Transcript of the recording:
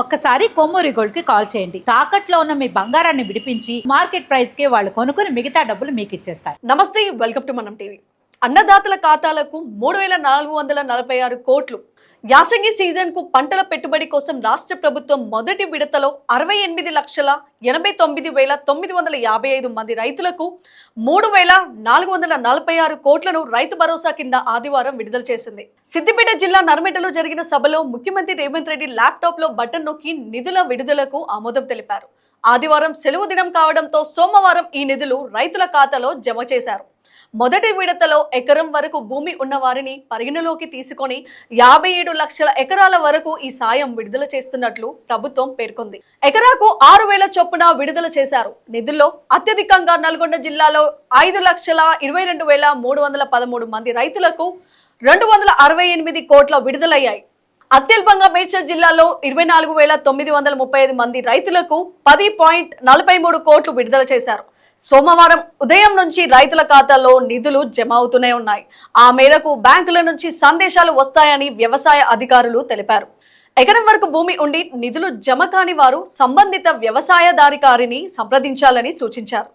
ఒక్కసారి కొమ్మూరి గోల్డ్ కి కాల్ చేయండి. తాకట్లో ఉన్న మీ బంగారాన్ని విడిపించి మార్కెట్ ప్రైస్ కి వాళ్ళు కొనుక్కుని మిగతా డబ్బులు మీకు ఇచ్చేస్తారు. నమస్తే, వెల్కమ్ టు మనం టీవీ. అన్నదాతల ఖాతాలకు 3,446 కోట్లు. యాసంగి సీజన్ కు పంటల పెట్టుబడి కోసం రాష్ట్ర ప్రభుత్వం మొదటి విడతలో 68,89,955 మంది రైతులకు 3,446 కోట్లను రైతు భరోసా కింద ఆదివారం విడుదల చేసింది. సిద్దిపేట జిల్లా నర్మెటలో జరిగిన సభలో ముఖ్యమంత్రి రేవంత్ రెడ్డి ల్యాప్టాప్ లో బటన్ నొక్కి నిధుల విడుదలకు ఆమోదం తెలిపారు. ఆదివారం సెలవు దినం కావడంతో సోమవారం ఈ నిధులు రైతుల ఖాతాలో జమ చేశారు. మొదటి విడతలో ఎకరం వరకు భూమి ఉన్న వారిని పరిగణలోకి తీసుకొని 57 లక్షల ఎకరాల వరకు ఈ సాయం విడుదల చేస్తున్నట్లు ప్రభుత్వం పేర్కొంది. ఎకరాకు 6,000 చొప్పున విడుదల చేశారు. నిధుల్లో అత్యధికంగా నల్గొండ జిల్లాలో 5,22,313 మంది రైతులకు 268 కోట్ల విడుదలయ్యాయి. అత్యల్పంగా మేడ్చల్ జిల్లాలో 24,935 మంది రైతులకు 10.43 కోట్లు విడుదల చేశారు. సోమవారం ఉదయం నుంచి రైతుల ఖాతాల్లో నిధులు జమ అవుతూనే ఉన్నాయి. ఆ మేరకు బ్యాంకుల నుంచి సందేశాలు వస్తాయని వ్యవసాయ అధికారులు తెలిపారు. ఎకరం వరకు భూమి ఉండి నిధులు జమ కాని వారు సంబంధిత వ్యవసాయదారికారిని సంప్రదించాలని సూచించారు.